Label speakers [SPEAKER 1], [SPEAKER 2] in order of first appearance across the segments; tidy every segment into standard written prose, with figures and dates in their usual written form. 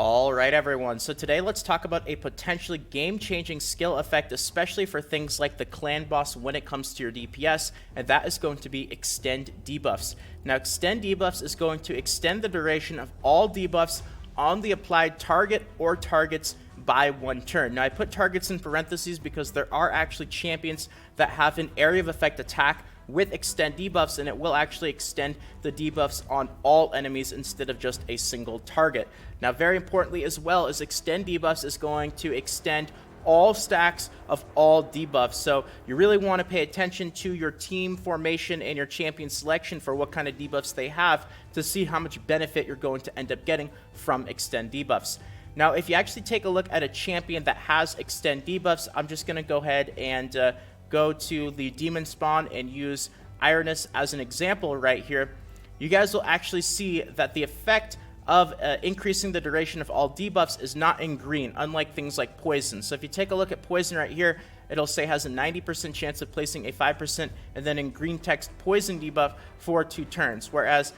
[SPEAKER 1] Alright everyone, so today let's talk about a potentially game-changing skill effect, especially for things like the clan boss when it comes to your DPS, and that is going to be Extend Debuffs. Now Extend Debuffs is going to extend the duration of all debuffs on the applied target or targets by 1 turn. Now I put targets in parentheses because there are actually champions that have an area of effect attack with extend debuffs, and it will actually extend the debuffs on all enemies instead of just a single target. Now very importantly as well is extend debuffs is going to extend all stacks of all debuffs, so you really want to pay attention to your team formation and your champion selection for what kind of debuffs they have to see how much benefit you're going to end up getting from extend debuffs. Now if you actually take a look at a champion that has extend debuffs, I'm just going to go ahead and go to the demon spawn and use Ironist as an example right here. You guys will actually see that the effect of increasing the duration of all debuffs is not in green, unlike things like poison. So if you take a look at poison right here, it'll say has a 90% chance of placing a 5% and then in green text poison debuff for 2 turns, whereas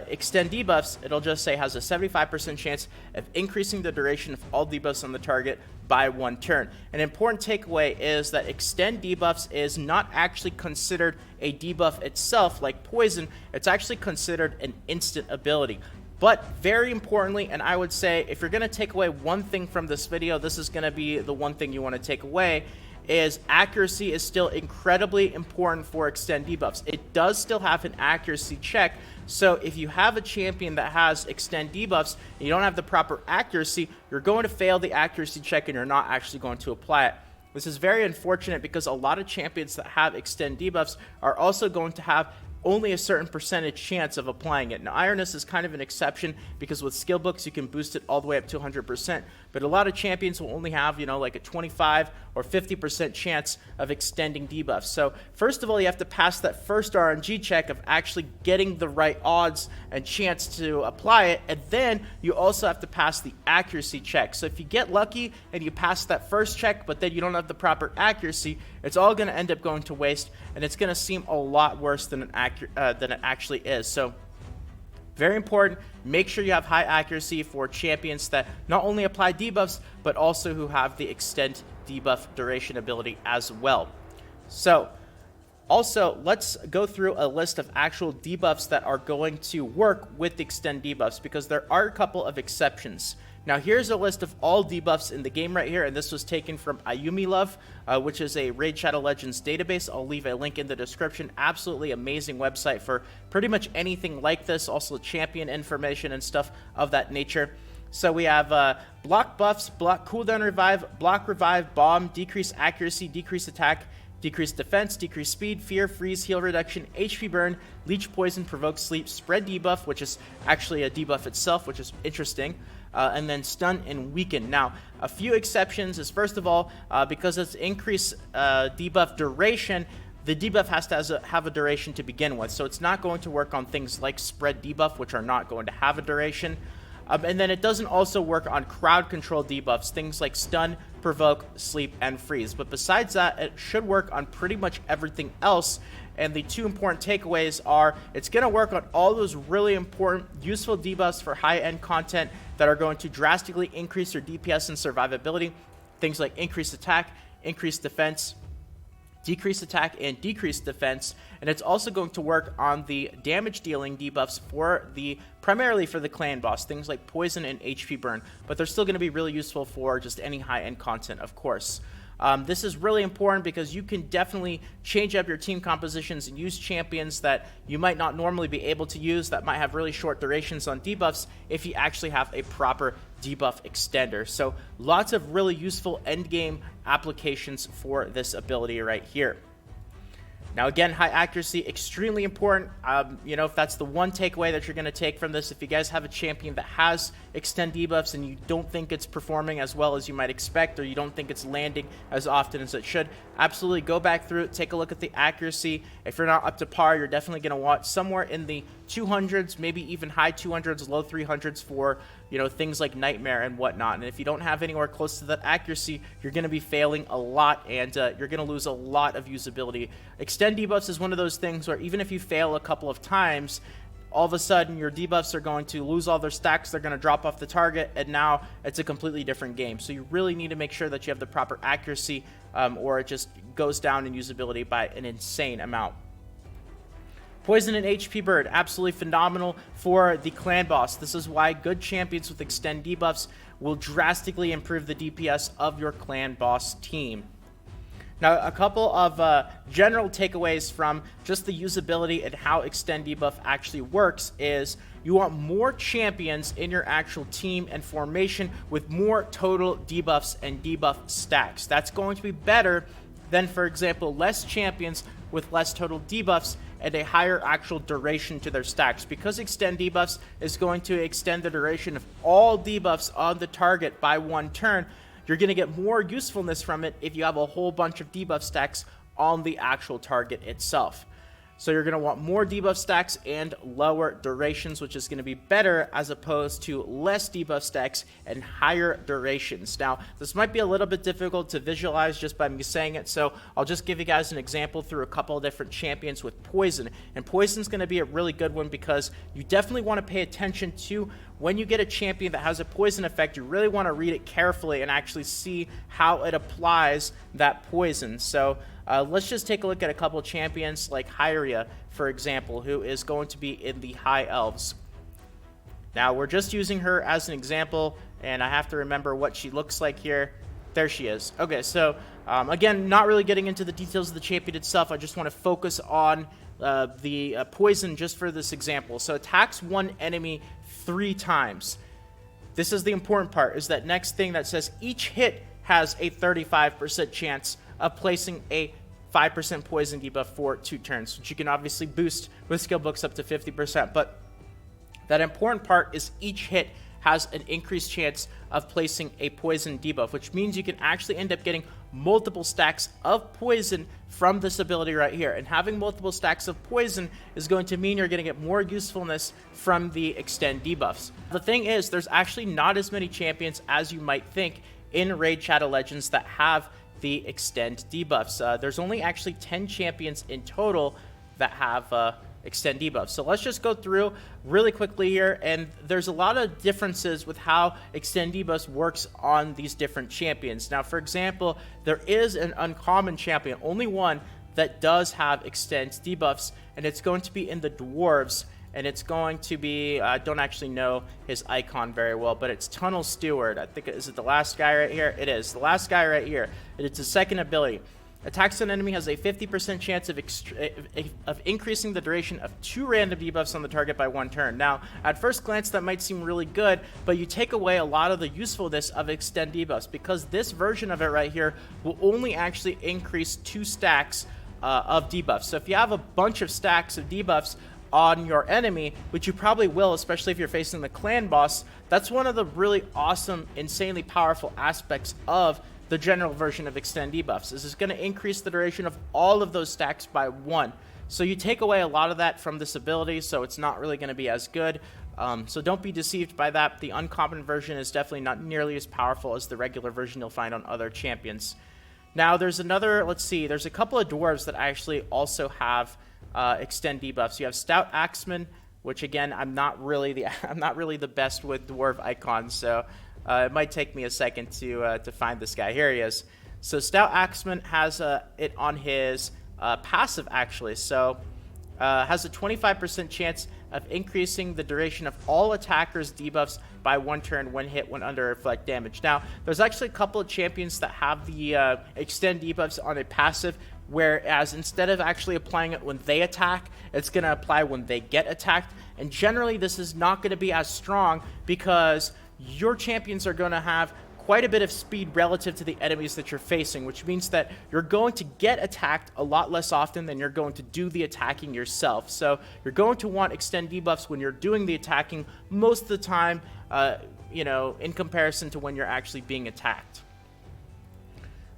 [SPEAKER 1] extend debuffs, it'll just say has a 75% chance of increasing the duration of all debuffs on the target by 1 turn. An important takeaway is that extend debuffs is not actually considered a debuff itself like poison. It's actually considered an instant ability. But very importantly, and I would say if you're going to take away one thing from this video, this is going to be the one thing you want to take away, is accuracy is still incredibly important for extend debuffs. It does still have an accuracy check, so if you have a champion that has extend debuffs and you don't have the proper accuracy, you're going to fail the accuracy check and you're not actually going to apply it. This is very unfortunate because a lot of champions that have extend debuffs are also going to have only a certain percentage chance of applying it. Now Ironist is kind of an exception because with skill books you can boost it all the way up to 100%, but a lot of champions will only have, like a 25 or 50% chance of extending debuffs. So first of all, you have to pass that first RNG check of actually getting the right odds and chance to apply it, and then you also have to pass the accuracy check. So if you get lucky and you pass that first check but then you don't have the proper accuracy, it's all going to end up going to waste, and it's going to seem a lot worse than it actually is. So very important, make sure you have high accuracy for champions that not only apply debuffs but also who have the extend debuff duration ability as well. So also, let's go through a list of actual debuffs that are going to work with extend debuffs, because there are a couple of exceptions. Now here's a list of all debuffs in the game right here, and this was taken from Ayumi Love, which is a Raid Shadow Legends database. I'll leave a link in the description. Absolutely amazing website for pretty much anything like this, also champion information and stuff of that nature. So we have block buffs, block cooldown revive, block revive, bomb, decrease accuracy, decrease attack, decrease defense, decrease speed, fear, freeze, heal reduction, HP burn, leech poison, provoke sleep, spread debuff, which is actually a debuff itself, which is interesting, and then stun and weaken. Now, a few exceptions is, first of all, because it's increased debuff duration, the debuff has to have a duration to begin with, so it's not going to work on things like spread debuff, which are not going to have a duration. And then it doesn't also work on crowd control debuffs, things like stun, provoke, sleep, and freeze. But besides that, it should work on pretty much everything else. And the 2 important takeaways are it's going to work on all those really important, useful debuffs for high-end content that are going to drastically increase your DPS and survivability. Things like increased attack, increased defense, decrease attack, and decrease defense. And it's also going to work on the damage dealing debuffs primarily for the clan boss, things like poison and HP burn, but they're still going to be really useful for just any high-end content, of course. This is really important because you can definitely change up your team compositions and use champions that you might not normally be able to use that might have really short durations on debuffs if you actually have a proper debuff extender. So lots of really useful endgame applications for this ability right here. Now again, high accuracy, extremely important. If that's the one takeaway that you're going to take from this, if you guys have a champion that has extend debuffs and you don't think it's performing as well as you might expect, or you don't think it's landing as often as it should, absolutely go back through it, take a look at the accuracy. If you're not up to par, you're definitely going to want somewhere in the 200s, maybe even high 200s, low 300s for things like Nightmare and whatnot. And if you don't have anywhere close to that accuracy, you're going to be failing a lot, and you're going to lose a lot of usability. Extend debuffs is one of those things where even if you fail a couple of times, all of a sudden your debuffs are going to lose all their stacks, they're going to drop off the target, and now it's a completely different game. So you really need to make sure that you have the proper accuracy, or it just goes down in usability by an insane amount. Poison and HP Bird, absolutely phenomenal for the clan boss. This is why good champions with extend debuffs will drastically improve the DPS of your clan boss team. Now, a couple of general takeaways from just the usability and how extend debuff actually works is you want more champions in your actual team and formation with more total debuffs and debuff stacks. That's going to be better than, for example, less champions with less total debuffs and a higher actual duration to their stacks. Because extend debuffs is going to extend the duration of all debuffs on the target by 1 turn, you're going to get more usefulness from it if you have a whole bunch of debuff stacks on the actual target itself. So you're going to want more debuff stacks and lower durations, which is going to be better as opposed to less debuff stacks and higher durations. Now, this might be a little bit difficult to visualize just by me saying it, so I'll just give you guys an example through a couple of different champions with Poison. And Poison's going to be a really good one because you definitely want to pay attention to when you get a champion that has a poison effect. You really want to read it carefully and actually see how it applies that poison. So let's just take a look at a couple champions like Hyria, for example, who is going to be in the High Elves. Now, we're just using her as an example, and I have to remember what she looks like here. There she is. Okay, so again, not really getting into the details of the champion itself. I just want to focus on the poison just for this example. So attacks one enemy 3 times. This is the important part, is that next thing that says each hit has a 35% chance of placing a 5% poison debuff for 2 turns, which you can obviously boost with skill books up to 50%. But that important part is each hit has an increased chance of placing a poison debuff, which means you can actually end up getting multiple stacks of poison from this ability right here. And having multiple stacks of poison is going to mean you're going to get more usefulness from the extend debuffs. The thing is, there's actually not as many champions as you might think in Raid Shadow Legends that have the extend debuffs. There's only actually 10 champions in total that have extend debuffs. So let's just go through really quickly here, and there's a lot of differences with how extend debuffs works on these different champions. Now, for example, there is an uncommon champion, only one, that does have extend debuffs, and it's going to be in the dwarves, and it's going to be, I don't actually know his icon very well, but it's Tunnel Steward. I think, is it the last guy right here? It is, the last guy right here. And it's a second ability. Attacks an enemy has a 50% chance of increasing the duration of 2 random debuffs on the target by 1 turn. Now, at first glance, that might seem really good, but you take away a lot of the usefulness of extend debuffs, because this version of it right here will only actually increase 2 stacks of debuffs. So if you have a bunch of stacks of debuffs on your enemy, which you probably will, especially if you're facing the clan boss, that's one of the really awesome, insanely powerful aspects of the general version of extend debuffs. This is going to increase the duration of all of those stacks by 1. So you take away a lot of that from this ability, so it's not really going to be as good. So don't be deceived by that. The uncommon version is definitely not nearly as powerful as the regular version you'll find on other champions. Now, there's another, let's see, there's a couple of dwarves that actually also have extend debuffs. You have Stout Axman, which again, I'm not really the best with dwarf icons, so it might take me a second to find this guy. Here he is. So Stout Axman has it on his passive, actually. So has a 25% chance of increasing the duration of all attackers' debuffs by 1 turn when hit when under reflect damage. Now, there's actually a couple of champions that have the extend debuffs on a passive, whereas instead of actually applying it when they attack, it's going to apply when they get attacked. And generally, this is not going to be as strong because your champions are going to have quite a bit of speed relative to the enemies that you're facing, which means that you're going to get attacked a lot less often than you're going to do the attacking yourself. So you're going to want extend debuffs when you're doing the attacking most of the time, you know, in comparison to when you're actually being attacked.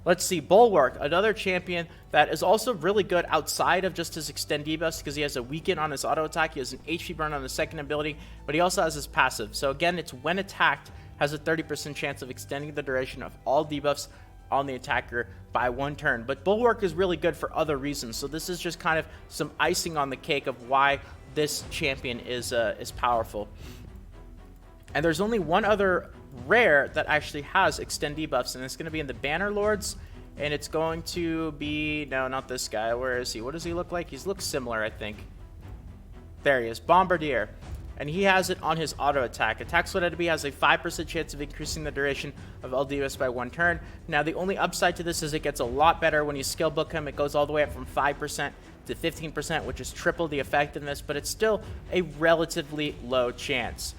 [SPEAKER 1] Let's see, Bulwark, another champion that is also really good outside of just his extend debuffs, because he has a weaken on his auto attack, he has an HP burn on the second ability, but he also has his passive. So again, it's when attacked, has a 30% chance of extending the duration of all debuffs on the attacker by 1 turn. But Bulwark is really good for other reasons, so this is just kind of some icing on the cake of why this champion is powerful. And there's only one other rare that actually has extend debuffs, and it's going to be in the Banner Lords, and it's going to be, no, not this guy. Where is he? What does he look like? He looks similar, I think. There he is, Bombardier. And he has it on his auto attack. Attacks with enemy has a 5% chance of increasing the duration of all debuffs by 1 turn. Now, the only upside to this is it gets a lot better when you skill book him. It goes all the way up from 5% to 15%, which is triple the effectiveness, but it's still a relatively low chance.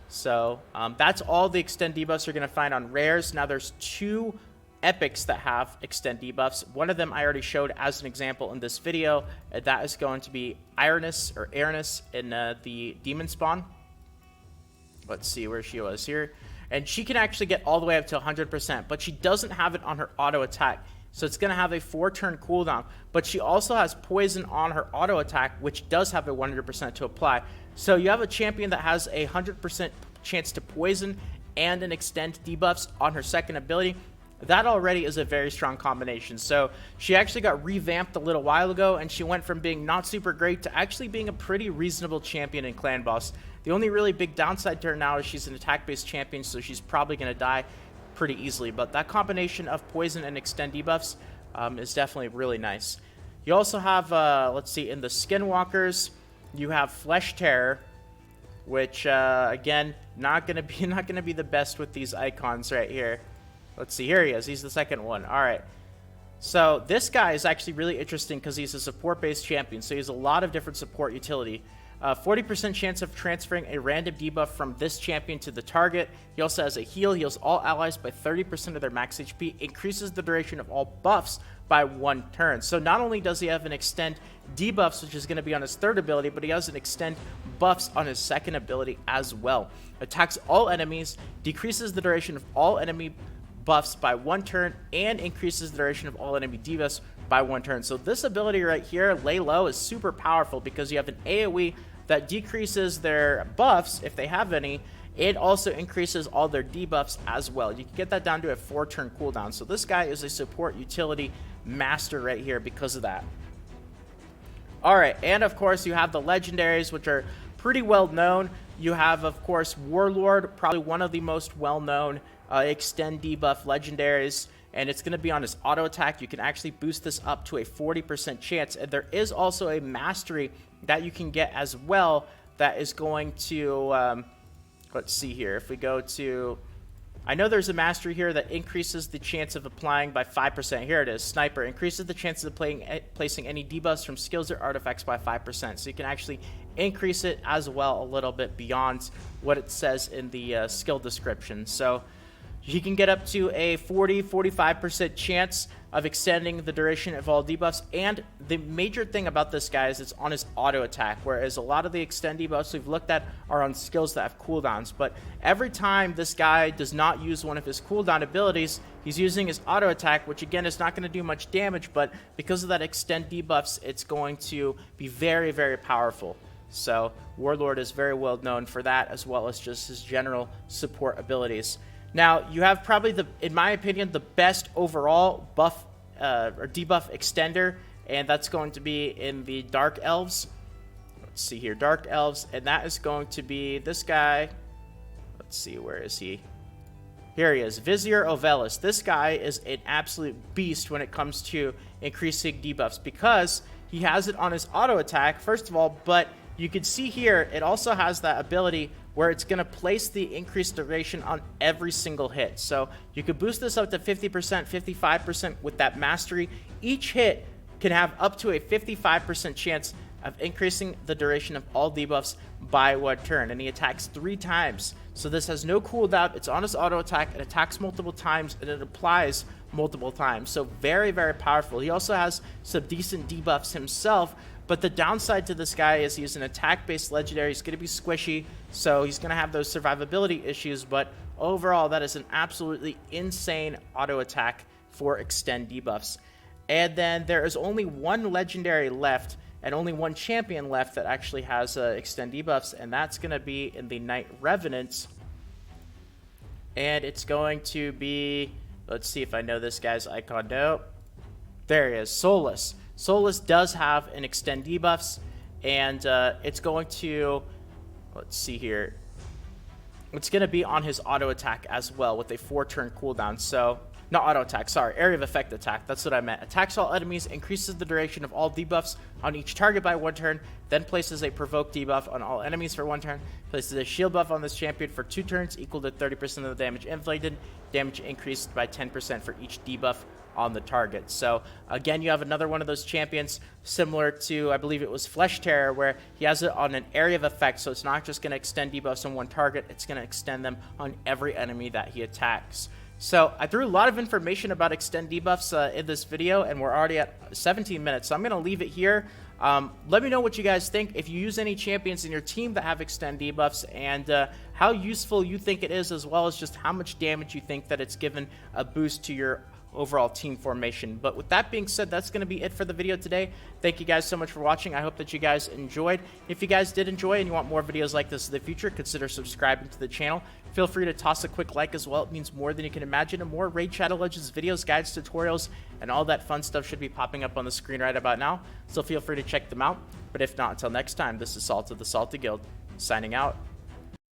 [SPEAKER 1] So that's all the extend debuffs you're going to find on rares. Now, there's 2 epics that have extend debuffs. One of them I already showed as an example in this video. That is going to be Ironist in the Demon Spawn. Let's see where she was here. And she can actually get all the way up to 100%, but she doesn't have it on her auto attack. So it's going to have a 4-turn cooldown. But she also has poison on her auto attack, which does have a 100% to apply. So you have a champion that has a 100% chance to poison and an extend debuffs on her second ability. That already is a very strong combination. So she actually got revamped a little while ago, and she went from being not super great to actually being a pretty reasonable champion in Clan Boss. The only really big downside to her now is she's an attack-based champion, so she's probably going to die pretty easily. But that combination of poison and extend debuffs is definitely really nice. You also have, let's see, in the Skinwalkers, you have Flesh Terror, which again, not gonna be the best with these icons right here. Let's see, here he is. He's the second one. All right. So this guy is actually really interesting because he's a support-based champion. So he has a lot of different support utility. 40% chance of transferring a random debuff from this champion to the target. He also has a heal. Heals all allies by 30% of their max HP. Increases the duration of all buffs by 1 turn. So not only does he have an extend debuffs, which is going to be on his third ability, but he has an extend buffs on his second ability as well. Attacks all enemies. Decreases the duration of all enemy buffs by 1 turn, and increases the duration of all enemy debuffs by 1 turn. So this ability right here, Lay Low, is super powerful because you have an AoE that decreases their buffs, if they have any. It also increases all their debuffs as well. You can get that down to a 4-turn cooldown. So this guy is a support utility master right here because of that. Alright, and of course you have the legendaries, which are pretty well known. You have, of course, Warlord, probably one of the most well-known extend debuff legendaries, and it's going to be on his auto attack. You can actually boost this up to a 40% chance, and there is also a mastery that you can get as well that is going to, let's see here, if we go to, I know there's a mastery here that increases the chance of applying by 5%. Here it is, Sniper. Increases the chances of placing any debuffs from skills or artifacts by 5%. So you can actually increase it as well a little bit beyond what it says in the skill description. So you can get up to a 40-45% chance of extending the duration of all debuffs. And the major thing about this guy is it's on his auto attack, whereas a lot of the extend debuffs we've looked at are on skills that have cooldowns. But every time this guy does not use one of his cooldown abilities, he's using his auto attack, which again is not going to do much damage, but because of that extend debuffs, it's going to be very, very powerful. So Warlord is very well known for that, as well as just his general support abilities. Now, you have probably, in my opinion, the best overall buff or debuff extender, and that's going to be in the Dark Elves. Let's see here, Dark Elves, and that is going to be this guy. Let's see, where is he? Here he is, Vizier Ovelis. This guy is an absolute beast when it comes to increasing debuffs because he has it on his auto attack, first of all, but you can see here, it also has that ability where it's going to place the increased duration on every single hit. So you could boost this up to 50%, 55% with that mastery. Each hit can have up to a 55% chance of increasing the duration of all debuffs by 1 turn. And he attacks 3 times. So this has no cooldown. It's on his auto attack. It attacks multiple times, and it applies multiple times. So very, very powerful. He also has some decent debuffs himself. But the downside to this guy is he's an attack-based legendary. He's going to be squishy, so he's going to have those survivability issues. But overall, that is an absolutely insane auto attack for extend debuffs. And then there is only one legendary left, and only one champion left that actually has extend debuffs, and that's going to be in the Knight Revenant. And it's going to be, let's see if I know this guy's icon. Nope. There he is, Solus. Solus does have an extend debuffs, and it's going to, let's see here, it's going to be on his auto attack as well with a 4-turn cooldown. So, not auto attack, sorry, area of effect attack, that's what I meant. Attacks all enemies, increases the duration of all debuffs on each target by 1 turn, then places a provoke debuff on all enemies for 1 turn, places a shield buff on this champion for 2 turns, equal to 30% of the damage inflicted, damage increased by 10% for each debuff on the target. So again, you have another one of those champions similar to, I believe it was Flesh Terror, where he has it on an area of effect, so it's not just going to extend debuffs on one target, it's going to extend them on every enemy that he attacks. So I threw a lot of information about extend debuffs in this video, and we're already at 17 minutes, so I'm going to leave it here. Let me know what you guys think, if you use any champions in your team that have extend debuffs, and how useful you think it is, as well as just how much damage you think that it's given a boost to your overall team formation. But with that being said, that's going to be it for the video today. Thank you guys so much for watching. I hope that you guys enjoyed. If you guys did enjoy and you want more videos like this in the future, consider subscribing to the channel. Feel free to toss a quick like as well. It means more than you can imagine, and more Raid Shadow Legends videos, guides, tutorials, and all that fun stuff should be popping up on the screen right about now, so feel free to check them out. But if not, until next time, this is Salt of the Salty Guild, signing out.